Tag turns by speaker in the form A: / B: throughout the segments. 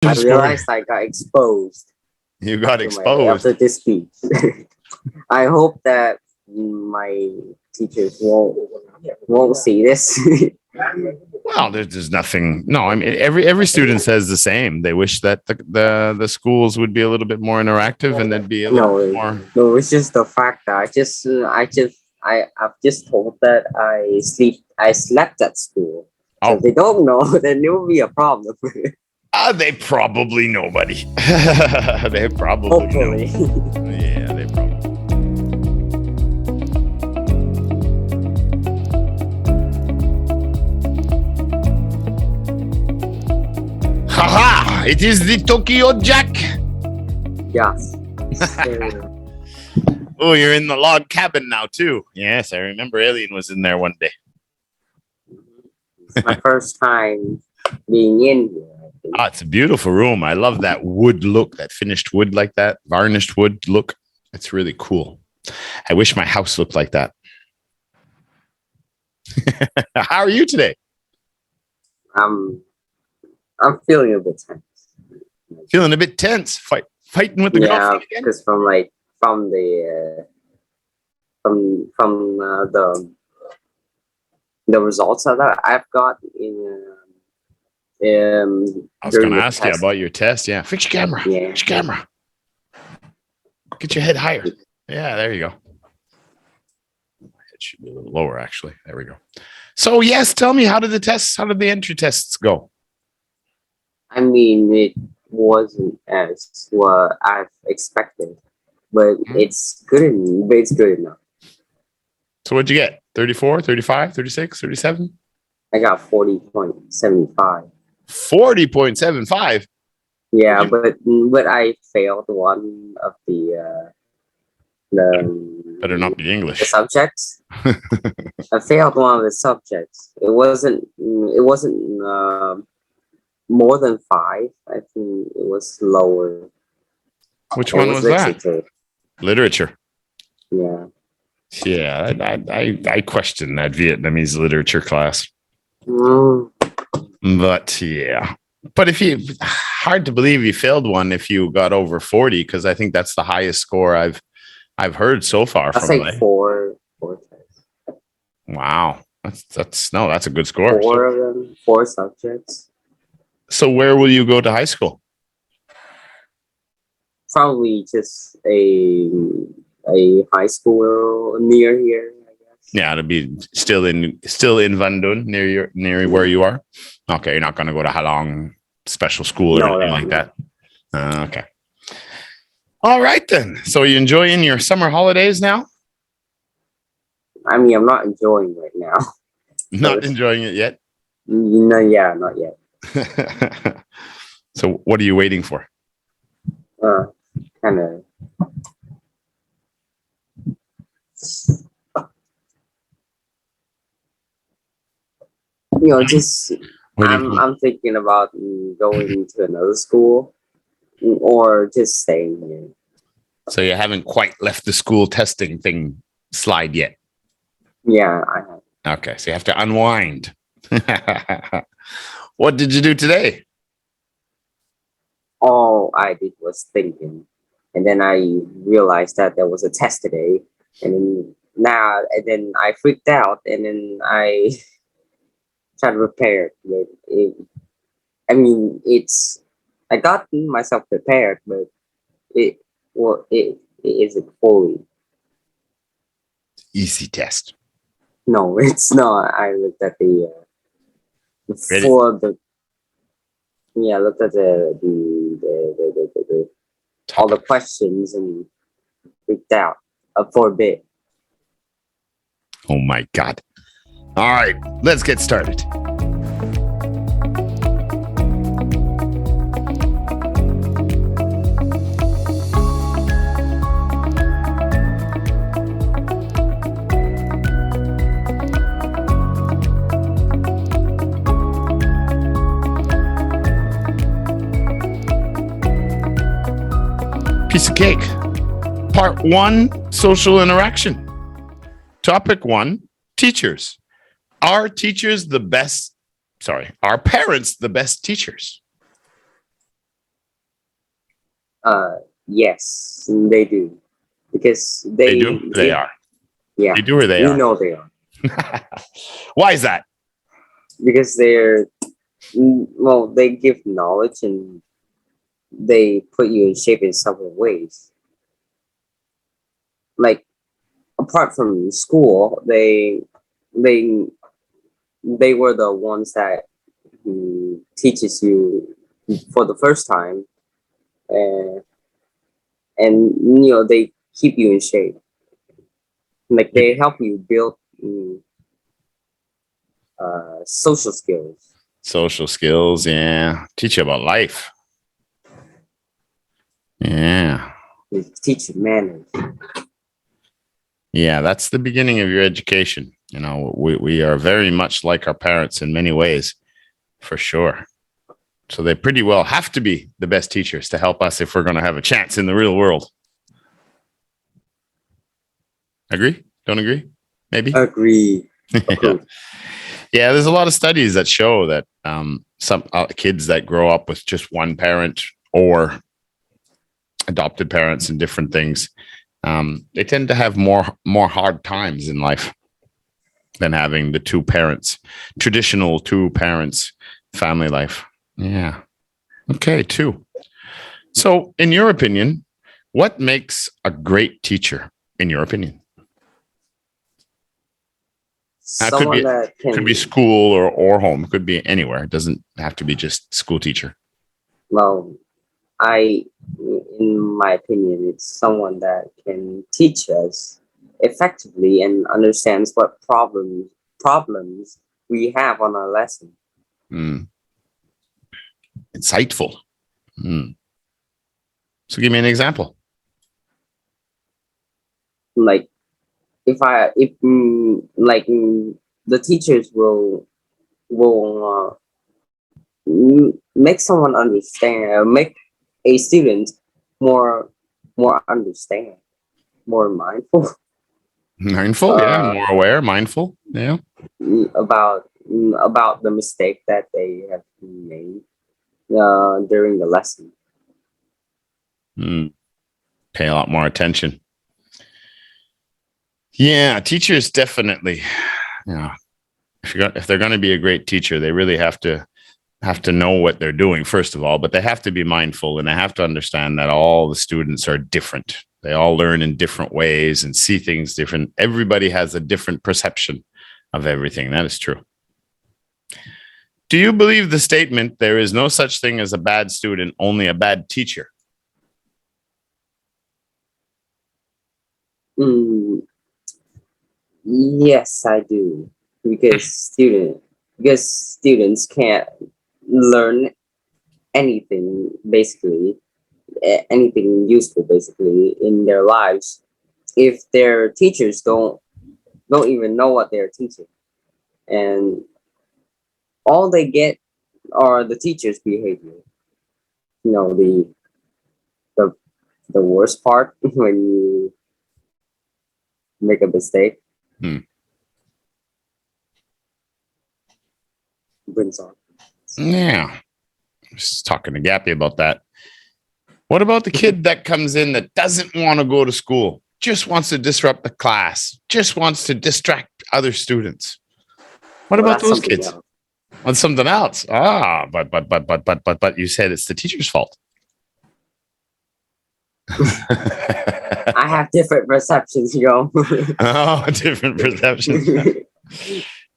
A: I
B: Score.
A: realized I got exposed
B: You got
A: after
B: exposed.
A: after this speech. I hope that my teachers won't see this.
B: Well, there's nothing. No, I mean every student says the same. They wish that the schools would be a little bit more interactive and there'd be a little bit more.
A: No, it's just the fact that I've just told that I slept at school. So if they don't know, then it will be a problem.
B: They probably nobody. They probably
A: Hopefully.
B: Know. Yeah, they probably. Haha! It is the Tokyo Jack.
A: Yes.
B: Oh, you're in the log cabin now too. Yes, I remember Alien was in there one day.
A: It's my first time being in here.
B: Oh, it's a beautiful room. I love that wood look, that finished wood like that, varnished wood look. It's really cool. I wish my house looked like that. How are you today?
A: I'm feeling a bit tense.
B: Feeling a bit tense. Fighting with the girlfriend again?
A: Because from the results that I've got in.
B: I was going to ask you about your test. Yeah, fix your camera.
A: Yeah.
B: Fix your camera. Get your head higher. Yeah, there you go. It should be a little lower, actually. There we go. So, yes, tell me, how did the entry tests go?
A: I mean, it wasn't as what I've expected, but it's good enough.
B: So what'd you get? 34, 35, 36, 37?
A: I got 40.75.
B: 40.75?
A: Yeah, but I failed one of the
B: better not be English.
A: The subjects. I failed one of the subjects. It wasn't more than 5. I think it was lower.
B: Which one was that? Literature.
A: Yeah.
B: Yeah, I questioned that Vietnamese literature class. But yeah. But hard to believe you failed one if you got over 40, because I think that's the highest score I've heard so far.
A: That's like four tests.
B: Wow. That's a good score.
A: 4 of them, 4 subjects.
B: So where will you go to high school?
A: Probably just a high school near here, I guess.
B: Yeah, to be still in Van Dun, near where you are. Okay, you're not going to go to Halong special school or anything like that. Okay. All right then. So you enjoying your summer holidays now?
A: I mean, I'm not enjoying right now.
B: Not enjoying it yet?
A: No, yeah, not yet.
B: So what are you waiting for?
A: Kind of. Just I'm thinking about going to another school or just staying here.
B: So you haven't quite left the school testing thing slide yet?
A: Yeah, I have.
B: Okay, so you have to unwind. What did you do today?
A: All I did was thinking, and then I realized that there was a test today, and then I freaked out, and then I tried to prepare. I got myself prepared, but it isn't fully
B: easy test.
A: No, it's not. I looked at the all the questions and freaked out for a bit.
B: Oh my God. All right, let's get started. Piece of cake. Part 1, social interaction. Topic 1, teachers. Are parents the best teachers?
A: Yes, they do because
B: They do. They are.
A: yeah,
B: They do or they
A: you
B: are.
A: know they are
B: Why is that?
A: because they're well, they give knowledge and they put you in shape in several ways. Like apart from school, they they were the ones that teaches you for the first time, and they keep you in shape. Like they help you build social skills.
B: Social skills, yeah. Teach you about life. Yeah.
A: They teach you manners.
B: Yeah, that's the beginning of your education. You know, we are very much like our parents in many ways, for sure. So they pretty well have to be the best teachers to help us if we're going to have a chance in the real world. Agree? Don't agree? Maybe?
A: Agree.
B: Yeah. Yeah, there's a lot of studies that show that some kids that grow up with just one parent or adopted parents and different things, they tend to have more hard times in life than having the two parents, traditional two parents family life. Yeah. Okay, two. So, in your opinion, what makes a great teacher? In your opinion, that
A: Someone that
B: could be
A: can,
B: school or home. It could be anywhere. It doesn't have to be just school teacher.
A: well, I, in my opinion, it's someone that can teach us effectively and understands what problems we have on our lesson.
B: Mm. Insightful. Mm. So, give me an example.
A: Like if the teachers will make someone understand, make a student more understand, more mindful
B: Mindful, yeah.
A: uh,
B: More aware, mindful, yeah.
A: about the mistake that they have made during the lesson.
B: Mm. Pay a lot more attention. Yeah, teachers definitely. Yeah, if they're going to be a great teacher, they really have to know what they're doing first of all, but they have to be mindful and they have to understand that all the students are different. They all learn in different ways and see things different. Everybody has a different perception of everything. That is true. Do you believe the statement, there is no such thing as a bad student, only a bad teacher?
A: Mm, yes, I do, because students can't learn anything basically, anything useful basically in their lives if their teachers don't even know what they're teaching, and all they get are the teacher's behavior. You know, the the worst part when you make a mistake
B: Hmm.
A: brings on.
B: Yeah. Just talking to Gappy about that. What about the kid that comes in that doesn't want to go to school, just wants to disrupt the class, just wants to distract other students? What
A: Well,
B: about
A: that's
B: those
A: something
B: kids?
A: else.
B: On something else. Ah, but you said it's the teacher's fault.
A: I have different perceptions, yo.
B: Oh, different perceptions.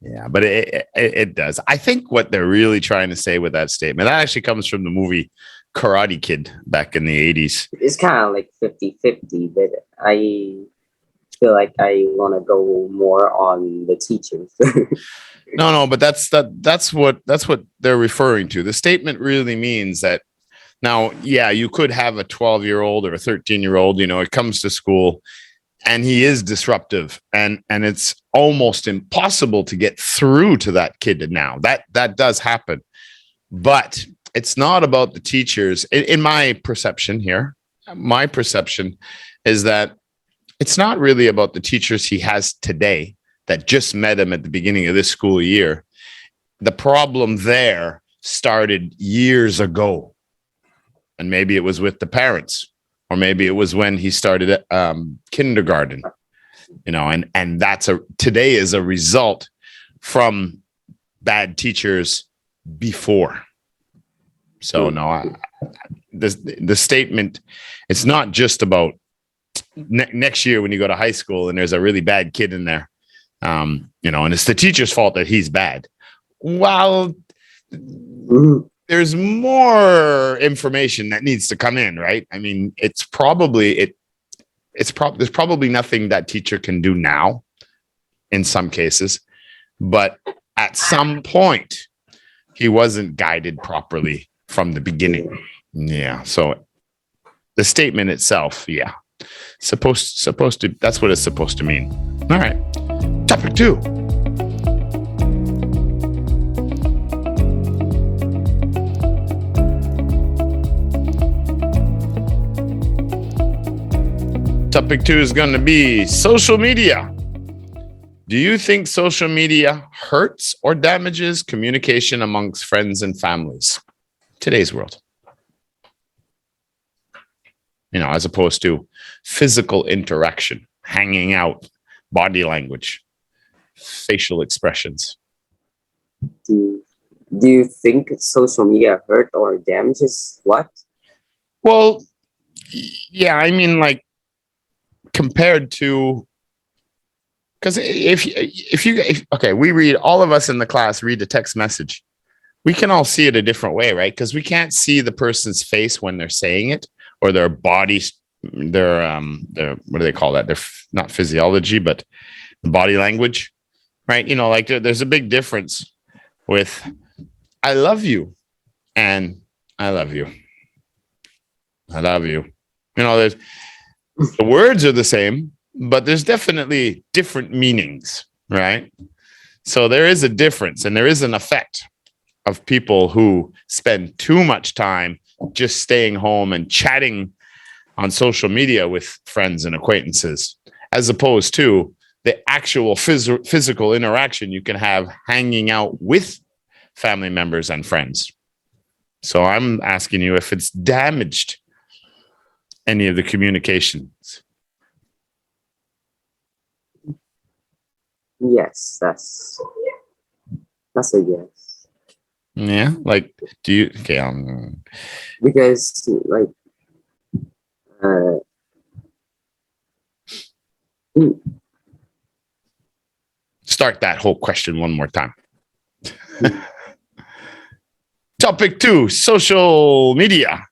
B: Yeah, but it does. I think what they're really trying to say with that statement, that actually comes from the movie Karate Kid back in the 80s.
A: It's kind of like 50-50, but I feel like I want to go more on the teachers.
B: No, but that's what they're referring to. The statement really means that now, yeah, you could have a 12-year-old or a 13-year-old, you know, it comes to school and he is disruptive and it's almost impossible to get through to that kid now. That does happen. But it's not about the teachers. In my perception here, my perception is that it's not really about the teachers he has today that just met him at the beginning of this school year. The problem there started years ago. and maybe it was with the parents, or maybe it was when he started kindergarten, and today is a result from bad teachers before. So no, the statement, it's not just about next year when you go to high school and there's a really bad kid in there, and it's the teacher's fault that he's bad. Well, there's more information that needs to come in, right? I mean, there's probably nothing that teacher can do now in some cases, but at some point he wasn't guided properly from the beginning. Yeah. So the statement itself, supposed to, that's what it's supposed to mean. All right. Topic 2. Topic 2 is going to be social media. Do you think social media hurts or damages communication amongst friends and families? Today's world. As opposed to physical interaction, hanging out, body language, facial expressions.
A: Do you think social media hurt or damages what?
B: Well, yeah, I mean, like, compared to, because we read, all of us in the class read a text message. We can all see it a different way, right? Because we can't see the person's face when they're saying it, or their body, their what do they call that? They're not physiology, but body language, right? Like there's a big difference with "I love you" and "I love you." I love you. There's the words are the same, but there's definitely different meanings, right? So there is a difference, and there is an effect of people who spend too much time just staying home and chatting on social media with friends and acquaintances, as opposed to the actual physical interaction you can have hanging out with family members and friends. So I'm asking you if it's damaged any of the communications.
A: Yes, that's a yes.
B: Yeah, like, do you? Okay,
A: because like,
B: start that whole question one more time. Topic 2: social media.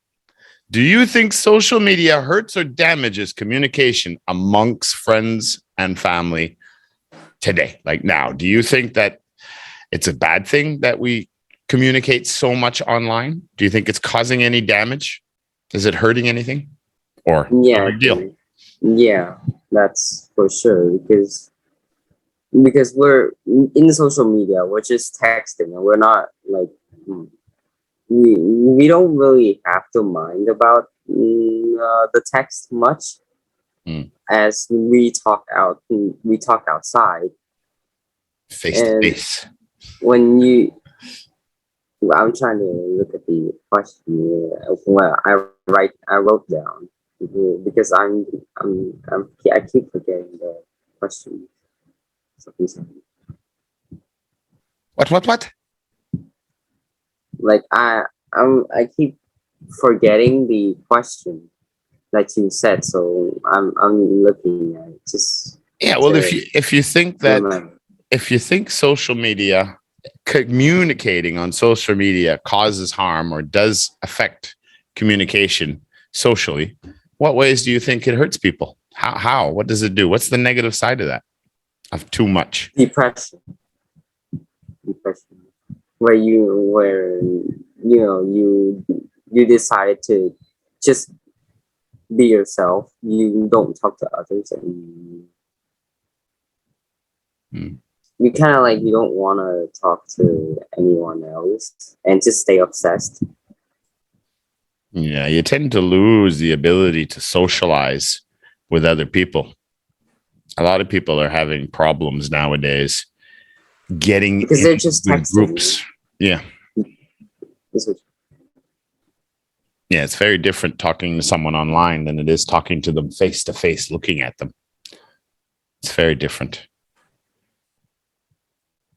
B: Do you think social media hurts or damages communication amongst friends and family today? Like now, do you think that it's a bad thing that we communicate so much online? Do you think it's causing any damage? Is it hurting anything? Or no big deal?
A: Yeah, that's for sure. Because we're in social media, we're just texting, and we're not like we don't really have to mind about the text much as we talk outside
B: face to face.
A: When I'm trying to look at the question I wrote down because I keep forgetting the question.
B: What?
A: Like I keep forgetting the question that you said, so I'm looking at it just.
B: Yeah, well, if you think social media, communicating on social media causes harm or does affect communication socially, what ways do you think it hurts people? How? What does it do? What's the negative side of that? Of too much?
A: Depression. Where you decide to just be yourself. You don't talk to others, and you kind of like you don't want to talk to anyone else, and just stay obsessed.
B: Yeah, you tend to lose the ability to socialize with other people. A lot of people are having problems nowadays getting
A: because they're just texting.
B: Groups. Yeah. Yeah, it's very different talking to someone online than it is talking to them face to face, looking at them. It's very different.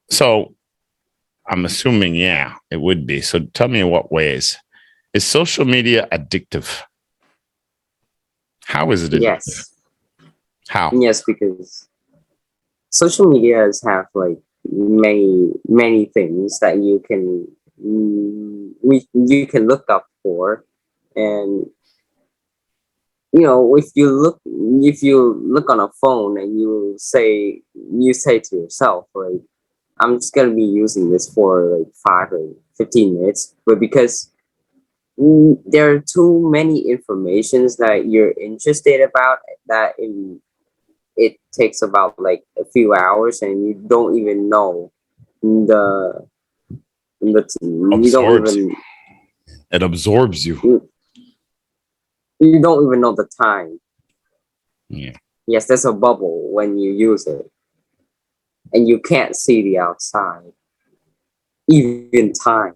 B: So I'm assuming, yeah, it would be. So tell me in what ways. Is social media addictive? How is it addictive?
A: Yes.
B: How?
A: Yes, because social media have like many things that you can look up for, and if you look on a phone and you say to yourself, like, I'm just gonna be using this for like 5 or 15 minutes, but because there are too many informations that you're interested about, that it takes about like a few hours, and you don't even know the you don't even
B: it absorbs you.
A: You don't even know the time.
B: Yeah.
A: Yes, there's a bubble when you use it, and you can't see the outside, even time.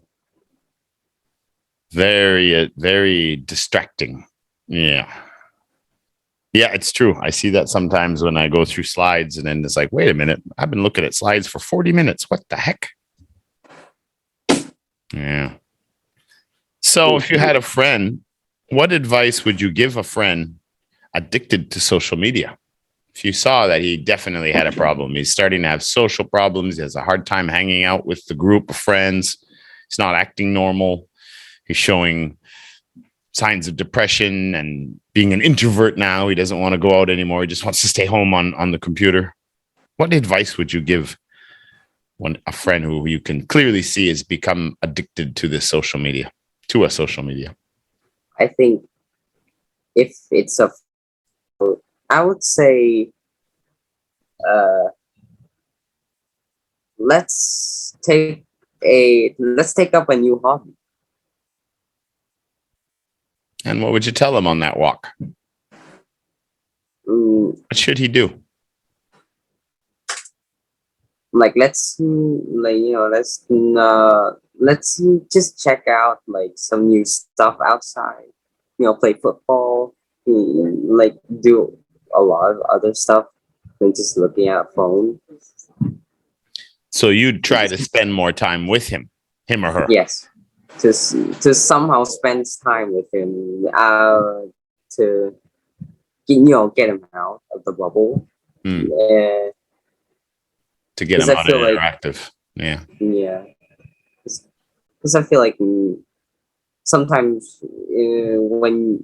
B: Very, very distracting. Yeah. Yeah, it's true. I see that sometimes when I go through slides, and then it's like, wait a minute, I've been looking at slides for 40 minutes. What the heck? Yeah. So if you had a friend, what advice would you give a friend addicted to social media? If you saw that he definitely had a problem, he's starting to have social problems, he has a hard time hanging out with the group of friends, he's not acting normal, he's showing signs of depression and being an introvert now. He doesn't want to go out anymore. He just wants to stay home on the computer. What advice would you give when a friend who you can clearly see has become addicted to this social media, to a social media?
A: I think if it's I would say, let's take up a new hobby.
B: And what would you tell him on that walk? What should he do?
A: Like, let's just check out like some new stuff outside. Play football, like do a lot of other stuff than just looking at a phone. So
B: you'd try to spend more time with him or her?
A: Yes. To somehow spend time with him, to get him out of the bubble.
B: To get him out and interactive. Yeah.
A: Yeah. Because I feel like sometimes when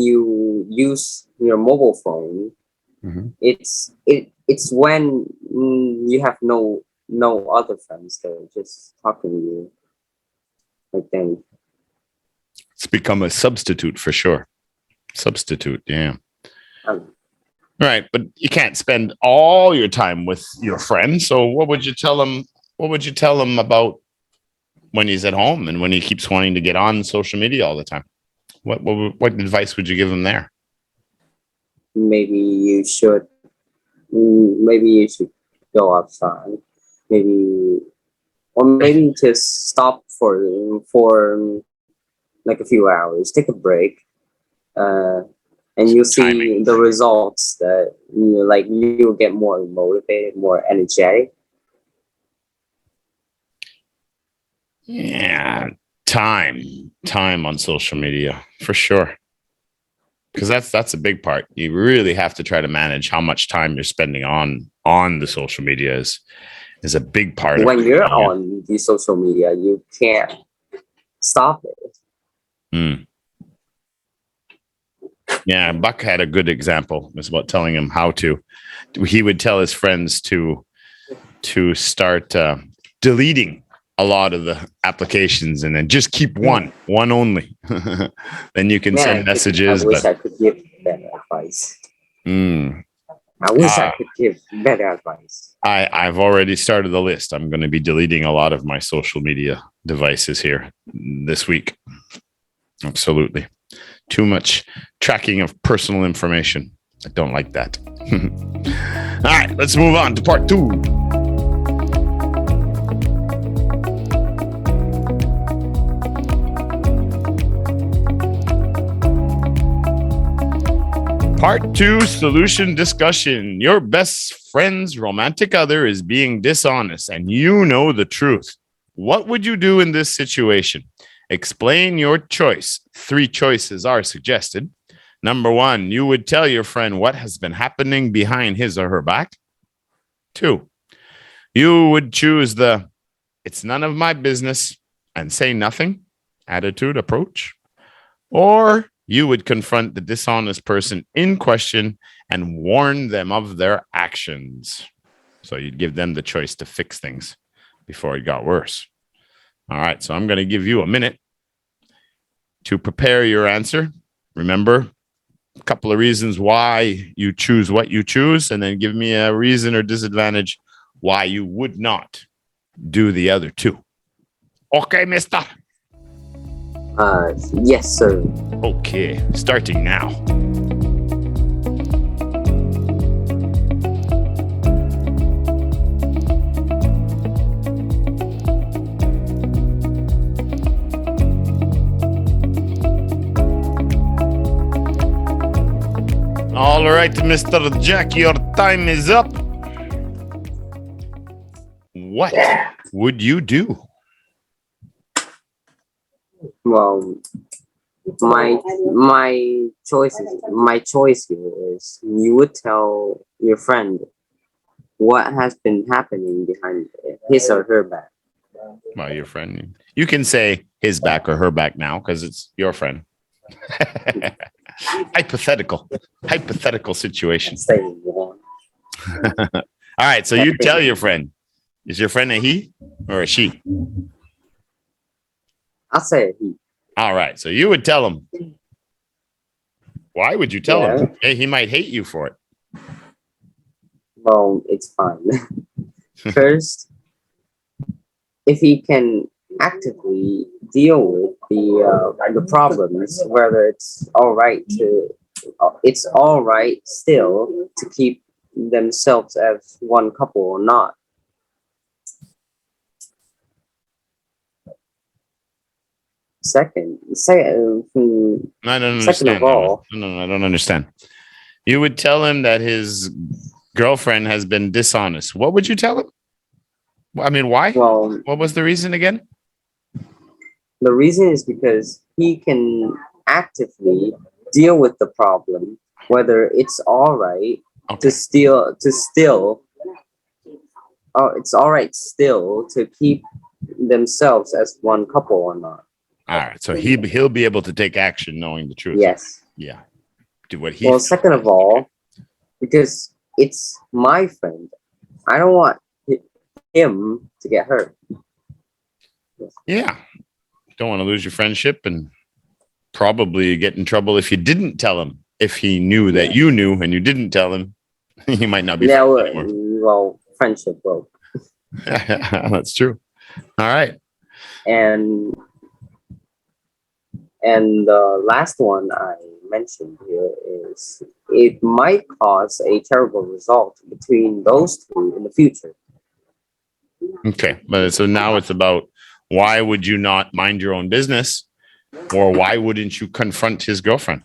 A: you use your mobile phone, it's when you have no other friends that are just talking to you. Like, then
B: it's become a substitute for sure. Substitute, yeah. Right, but you can't spend all your time with your friends. So what would you tell him? What would you tell him about when he's at home and when he keeps wanting to get on social media all the time? What advice would you give him there?
A: Maybe you should go outside. Maybe just stop for like a few hours, take a break, and you'll see the results that you'll get more motivated, more energetic.
B: Yeah, time on social media for sure, because that's a big part. You really have to try to manage how much time you're spending on the social media is a big part.
A: When you're on the social media, you can't stop it.
B: Yeah, Buck had a good example. It was about telling him how to. He would tell his friends to start deleting a lot of the applications and then just keep one only. Then you can send messages.
A: I wish I could give better advice. I wish I could give better advice.
B: I've already started the list. I'm going to be deleting a lot of my social media devices here this week. Absolutely. Too much tracking of personal information. I don't like that. All right, let's move on to part 2. Part 2, solution discussion. Your best friend's romantic other is being dishonest and you know the truth. What would you do in this situation? Explain your choice. 3 choices are suggested. Number 1, you would tell your friend what has been happening behind his or her back. 2, you would choose the "it's none of my business" and say nothing attitude approach. Or you would confront the dishonest person in question and warn them of their actions. So you'd give them the choice to fix things before it got worse. All right, so I'm going to give you a minute to prepare your answer. Remember, a couple of reasons why you choose what you choose, and then give me a reason or disadvantage why you would not do the other 2. Okay, mister?
A: Yes, sir.
B: Okay, starting now. All right, Mr. Jack, your time is up. What would you do?
A: Well, my choice here is you would tell your friend what has been happening behind his or her back.
B: Well, your friend. You can say his back or her back now because it's your friend. Hypothetical situation. All right, so you tell your friend. Is your friend a he or a she?
A: I'll say he.
B: All right, so you would tell him. Why would you tell him? Hey, he might hate you for it.
A: Well, it's fine. First, if he can actively deal with the problems, whether it's all right still to keep themselves as one couple or not. Second,
B: I don't understand.
A: second of all,
B: no, I don't understand. You would tell him that his girlfriend has been dishonest. What would you tell him? I mean, why?
A: well,
B: What was the reason again?
A: the reason is because he can actively deal with the problem, whether it's all right
B: Okay.
A: it's all right still to keep themselves as one couple or not.
B: All right, so he'll be able to take action knowing the truth.
A: Yes.
B: Yeah. Do what he.
A: Well, second of all, because it's my friend, I don't want him to get hurt.
B: Yeah. Don't want to lose your friendship and probably get in trouble if you didn't tell him. If he knew that you knew and you didn't tell him, he might not be.
A: Yeah, well, friendship broke.
B: That's true. All right.
A: And the last one I mentioned here is it might cause a terrible result between those 2 in the future.
B: Okay, but so now it's about why would you not mind your own business, or why wouldn't you confront his girlfriend?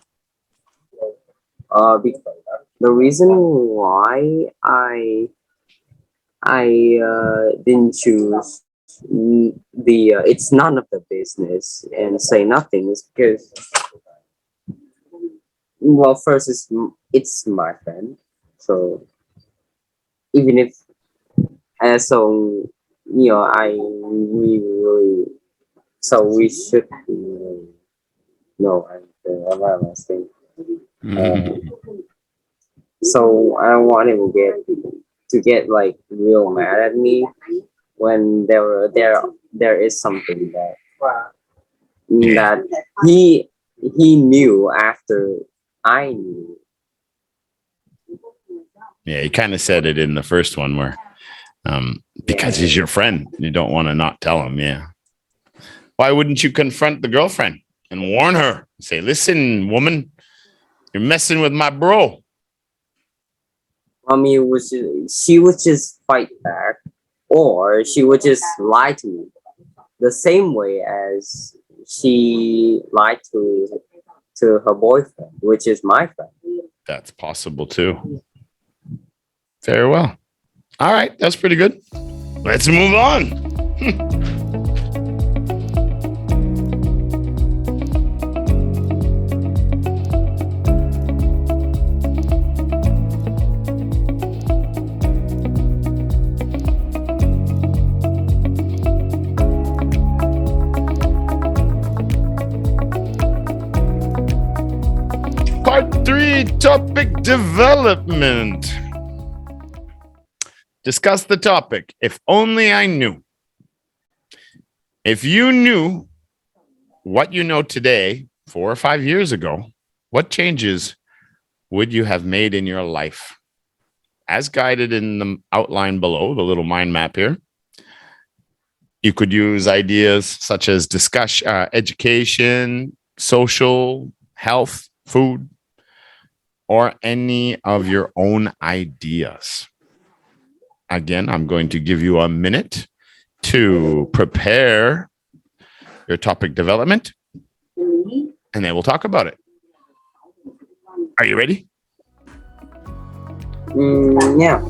A: The reason why I didn't choose it's none of the business and say nothing is because, well, first it's my friend, so even if we should no I'm asking. So I don't want him to get like real mad at me when there is something that he knew after I knew.
B: Yeah, you kind of said it in the first one where because he's your friend, you don't want to not tell him. Yeah. Why wouldn't you confront the girlfriend and warn her? Say, listen, woman, you're messing with my bro.
A: I mean, she would just fight back, or she would just lie to me, the same way as she lied to her boyfriend, which is my friend.
B: That's possible too. Very well. All right. That's pretty good. Let's move on. Part 3, topic development. Discuss the topic. If only I knew. If you knew what you know today, 4 or 5 years ago, what changes would you have made in your life? As guided in the outline below, the little mind map here, you could use ideas such as discussion, education, social, health, food, or any of your own ideas. Again, I'm going to give you a minute to prepare your topic development, and then we'll talk about it. Are you ready?
A: Yeah.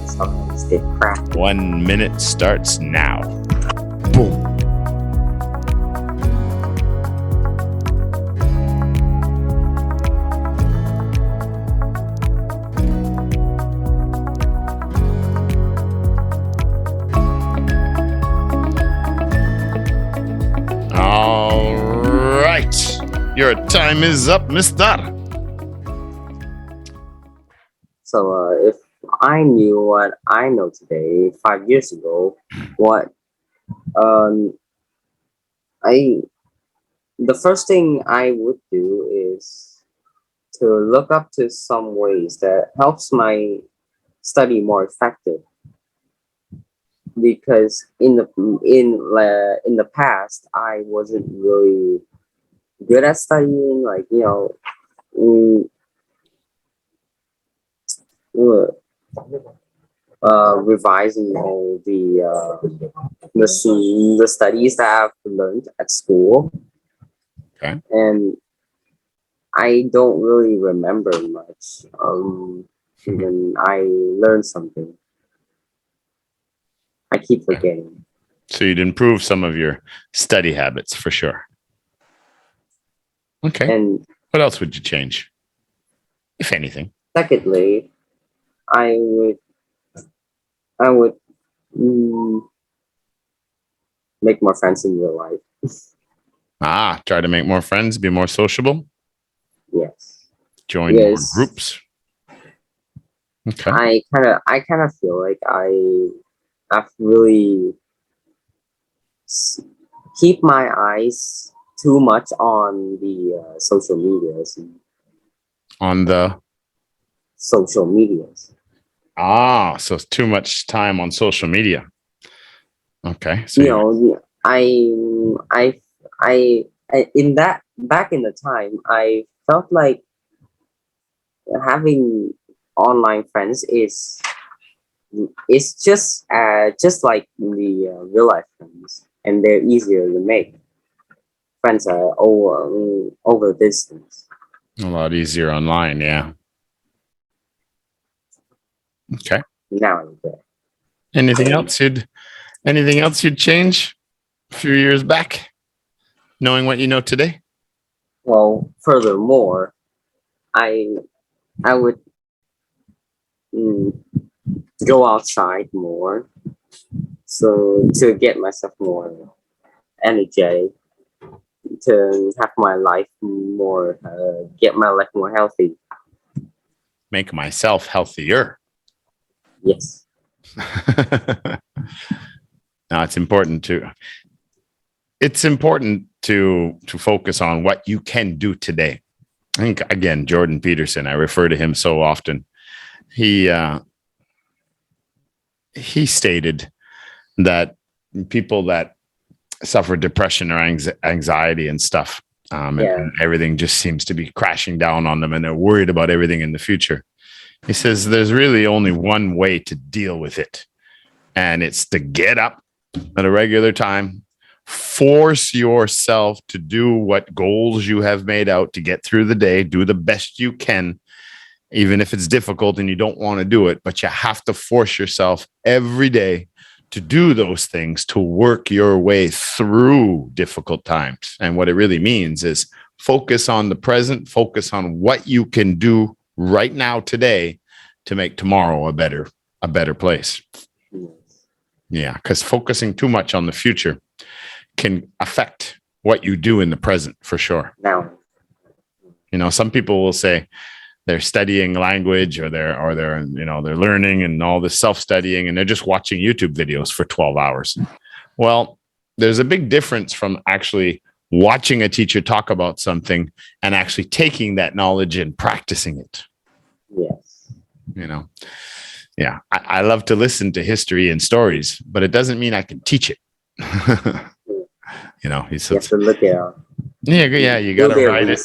A: So let's get cracking.
B: 1 minute starts now. Boom. Your time is up, mister.
A: So if I knew what I know today 5 years ago, what the first thing I would do is to look up to some ways that helps my study more effective. Because in the past I wasn't really good at studying, like revising all the studies that I've learned at school.
B: Okay.
A: And I don't really remember much when I learn something. I keep forgetting.
B: So you'd improve some of your study habits for sure. Okay.
A: And
B: what else would you change, if anything?
A: Secondly, I would make more friends in real life.
B: Try to make more friends, be more sociable.
A: Yes.
B: Join more groups. Okay.
A: I kind of feel like I've really keep my eyes too much on the social medias.
B: On the
A: social medias.
B: So it's too much time on social media. Okay. So
A: I in that back in the time, I felt like having online friends is just like the real life friends, and they're easier to make. Friends are over distance.
B: A lot easier online, yeah. Okay.
A: Now,
B: anything else you'd change a few years back, knowing what you know today?
A: Well, furthermore, I would go outside more, so to get myself more energy, to have my life more, get my life more healthy.
B: Make myself healthier.
A: Yes.
B: Now it's important to focus on what you can do today. I think, again, Jordan Peterson, I refer to him so often. He stated that people that suffer depression or anxiety and stuff, and everything just seems to be crashing down on them, and they're worried about everything in the future. He says there's really only one way to deal with it, and it's to get up at a regular time, force yourself to do what goals you have made out to get through the day, do the best you can, even if it's difficult and you don't want to do it, but you have to force yourself every day to do those things, to work your way through difficult times. And what it really means is focus on the present, focus on what you can do right now today to make tomorrow a better place. Yeah, because focusing too much on the future can affect what you do in the present for sure.
A: Now,
B: some people will say they're studying language or they're learning and all this self-studying and they're just watching YouTube videos for 12 hours. Well, there's a big difference from actually watching a teacher talk about something and actually taking that knowledge and practicing it.
A: Yes.
B: Yeah, I love to listen to history and stories, but it doesn't mean I can teach it. You have
A: to look it up.
B: Yeah, you gotta write it.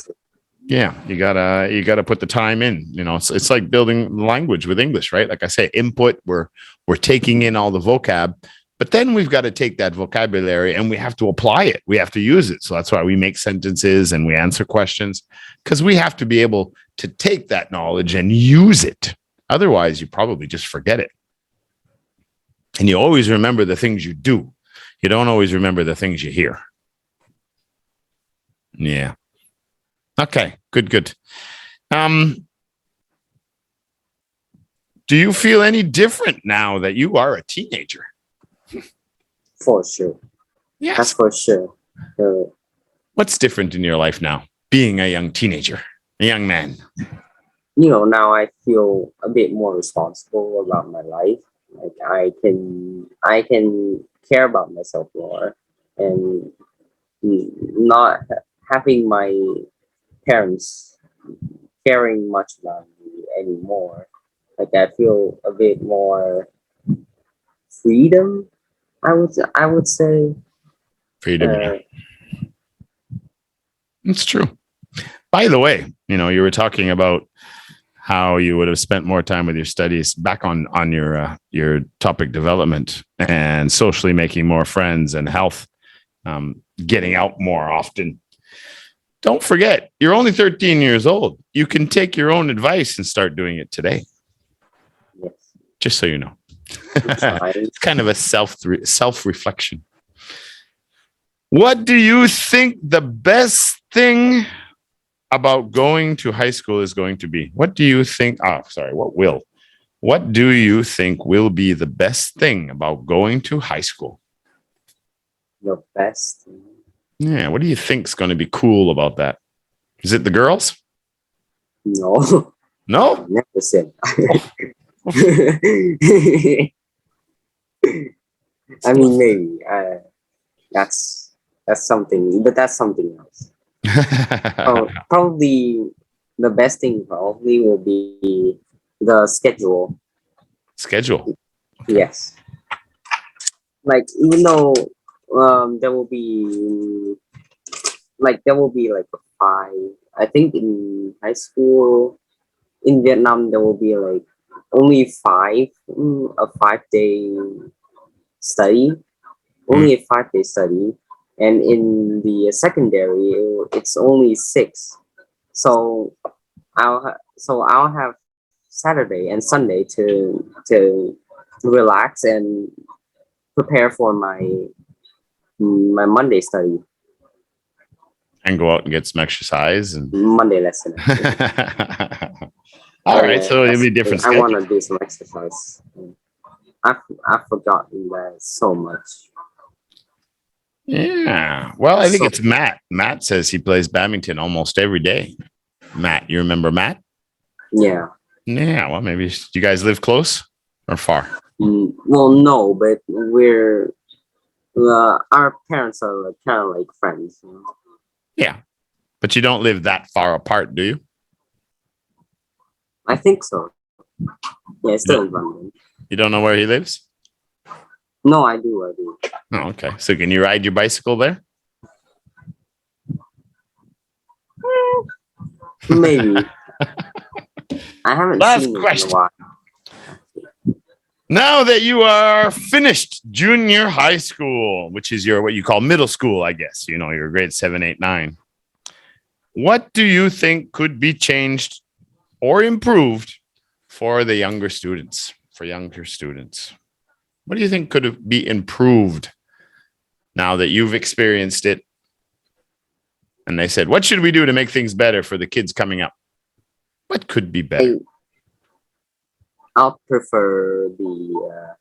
B: Yeah, you gotta put the time in. It's like building language with English, right? Like I say, input. We're taking in all the vocab, but then we've got to take that vocabulary and we have to apply it. We have to use it. So that's why we make sentences and we answer questions, because we have to be able to take that knowledge and use it. Otherwise, you probably just forget it. And you always remember the things you do. You don't always remember the things you hear. Yeah. Okay, good. Do you feel any different now that you are a teenager?
A: For sure.
B: Yes.
A: That's for sure.
B: What's different in your life now, being a young teenager, a young man?
A: Now I feel a bit more responsible about my life. Like I can care about myself more and not having my parents caring much about me anymore. Like I feel a bit more freedom. I would say
B: Freedom. It's true. By the way, you were talking about how you would have spent more time with your studies back on your topic development and socially making more friends and health, getting out more often. Don't forget, you're only 13 years old. You can take your own advice and start doing it today.
A: Yes.
B: Just so you know. It's kind of a self-reflection. What do you think the best thing about going to high school is going to be? What do you think? What do you think will be the best thing about going to high school?
A: The best.
B: Yeah. What do you think is going to be cool about that? Is it the girls?
A: No.
B: No?
A: Never said. I mean, maybe. That's something, but that's something else. Probably the best thing probably will be the schedule.
B: Schedule.
A: Okay. Yes. Like even though there will be like a 5. I think in high school in Vietnam there will be like only 5 a 5-day study. Only a 5-day study. And in the secondary, it's only 6. So I'll have Saturday and Sunday to relax and prepare for my Monday study.
B: And go out and get some exercise and
A: Monday lesson.
B: All right, so it'll be different.
A: I want to do some exercise. I've forgotten that so much.
B: Yeah. Well, I think it's Matt. Matt says he plays badminton almost every day. Matt, you remember Matt?
A: Yeah.
B: Yeah. Well, maybe do you guys live close or far?
A: Well, no, but we're our parents are like, kind of like friends.
B: Yeah, but you don't live that far apart, do you?
A: I think so. Yeah, still in London.
B: You don't know where he lives?
A: No, I do.
B: Oh, okay. So can you ride your bicycle there?
A: Maybe. I haven't seen it in a while.
B: Now that you are finished junior high school, which is your what you call middle school, I guess, your grade 7, 8, 9. What do you think could be changed or improved for the younger students, What do you think could be improved now that you've experienced it? And they said, what should we do to make things better for the kids coming up? What could be better?
A: I'll prefer the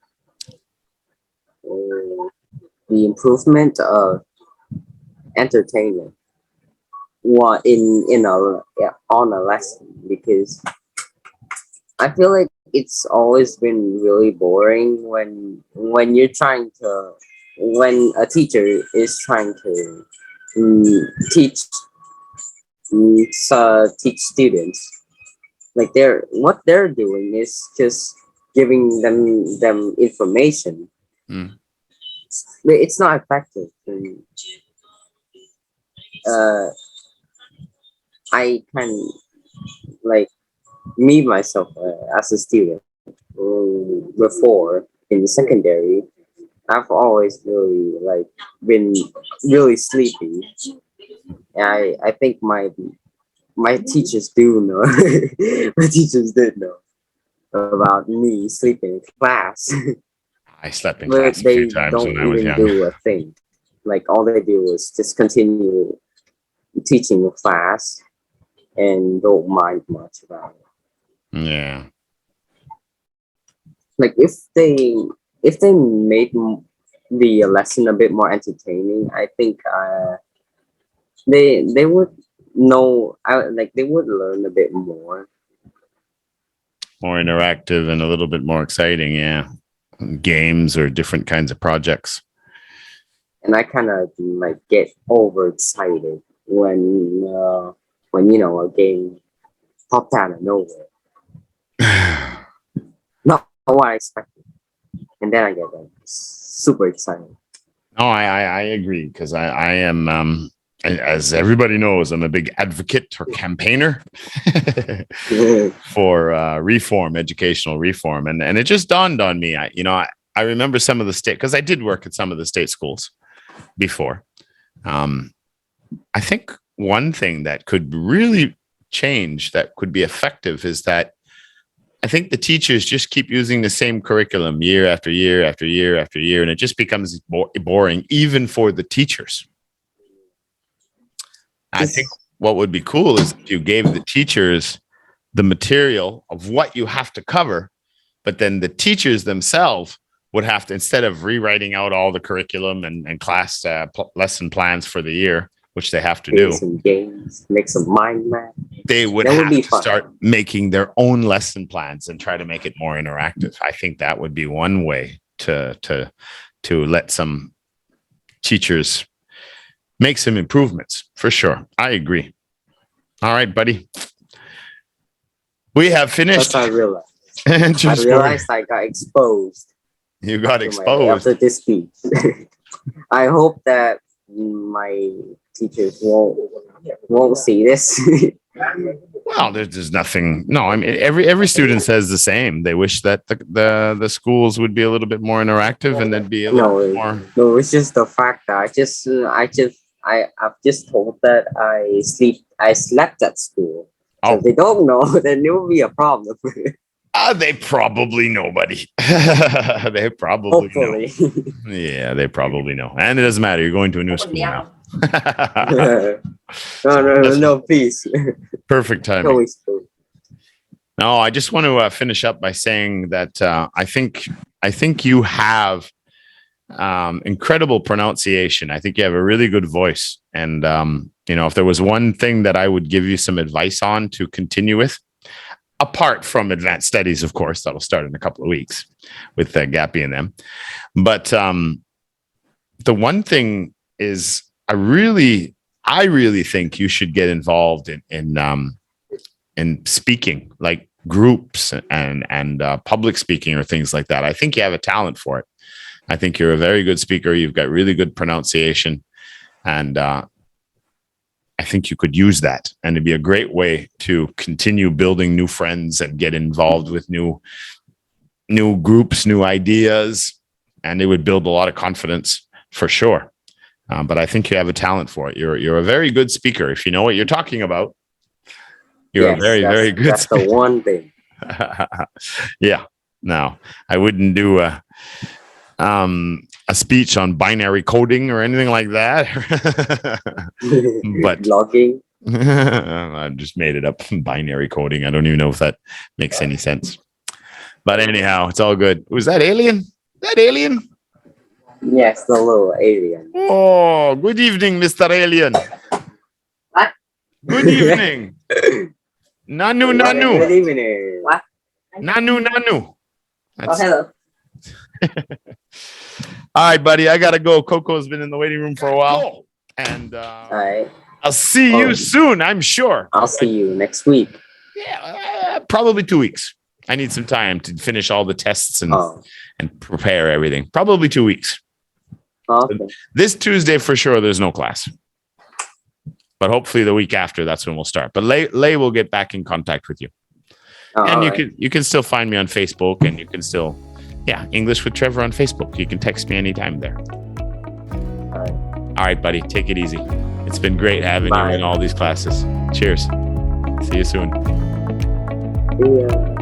A: improvement of entertainment on a lesson, because I feel like it's always been really boring when a teacher is trying to teach teach students. Like what they're doing is just giving them information. But it's not effective. And, I can, like, me myself as a student before in secondary, I've always really been really sleepy. I think my teachers do know. My teachers did know about me sleeping in class.
B: I slept in class a few times when I was young.
A: They don't even do a thing. Like, all they do is just continue teaching the class and don't mind much about it.
B: Yeah.
A: Like, if they made the lesson a bit more entertaining, I think they would know. They would learn a bit more.
B: More interactive and a little bit more exciting, yeah. Games or different kinds of projects.
A: And I kind of get overexcited when a game popped out of nowhere. Not what I expected, and then I get super excited.
B: No, I agree, because I am, as everybody knows, I'm a big advocate or campaigner for educational reform, and it just dawned on me. I remember some of the state, because I did work at some of the state schools before. I think one thing that could really change, that could be effective, is that I think the teachers just keep using the same curriculum year after year after year after year, and it just becomes boring even for the teachers. I think what would be cool is if you gave the teachers the material of what you have to cover, but then the teachers themselves would have to, instead of rewriting out all the curriculum and class lesson plans for the year, which they have to do,
A: some games, make some mind map.
B: They would have to start making their own lesson plans and try to make it more interactive. I think that would be one way to let some teachers make some improvements, for sure. I agree. All right, buddy. We have finished.
A: I realized. I got exposed.
B: You got exposed
A: after this speech. I hope that my teachers won't see this.
B: Well, there's nothing. No, I mean, every student says the same. They wish that the schools would be a little bit more interactive and then be a little bit more.
A: No, it's just the fact that I've just told that I slept at school. So if they don't know, then it will be a problem.
B: They probably know, buddy. They probably
A: Hopefully.
B: Know. Yeah, they probably know. And it doesn't matter. You're going to a new school now.
A: No, please.
B: Perfect timing. No, I just want to finish up by saying that I think you have incredible pronunciation. I think you have a really good voice. And, if there was one thing that I would give you some advice on to continue with, apart from advanced studies, of course, that'll start in a couple of weeks with Gappy and them. But the one thing is, I really think you should get involved in speaking, like groups and public speaking or things like that. I think you have a talent for it. I think you're a very good speaker. You've got really good pronunciation, and I think you could use that, and it'd be a great way to continue building new friends and get involved with new groups, new ideas, and it would build a lot of confidence for sure. But I think you have a talent for it. You're a very good speaker. If you know what you're talking about, You're a very, very good
A: That's the
B: speaker.
A: one thing.
B: Yeah. No, I wouldn't do a speech on binary coding or anything like that. But
A: Logging.
B: I just made it up. Binary coding. I don't even know if that makes any sense. But anyhow, it's all good. Was that alien? That alien?
A: Yes, the little alien.
B: Oh, good evening, Mr. Alien.
A: What?
B: Good evening. Nanu,
A: Good
B: nanu.
A: evening. What?
B: Nanu, nanu. That's-
A: hello.
B: All right, buddy. I got to go. Coco's been in the waiting room for a while. And
A: All right.
B: I'll see you soon, I'm sure.
A: I'll see you next week.
B: Yeah, probably 2 weeks. I need some time to finish all the tests and prepare everything. Probably 2 weeks.
A: Okay.
B: This Tuesday for sure, there's no class. But hopefully the week after, that's when we'll start. But Lay will get back in contact with you. And you can still find me on Facebook, and you can still, English with Trevor on Facebook. You can text me anytime there. All right, buddy. Take it easy. It's been great having you in all these classes. Cheers. See you soon.
A: See ya.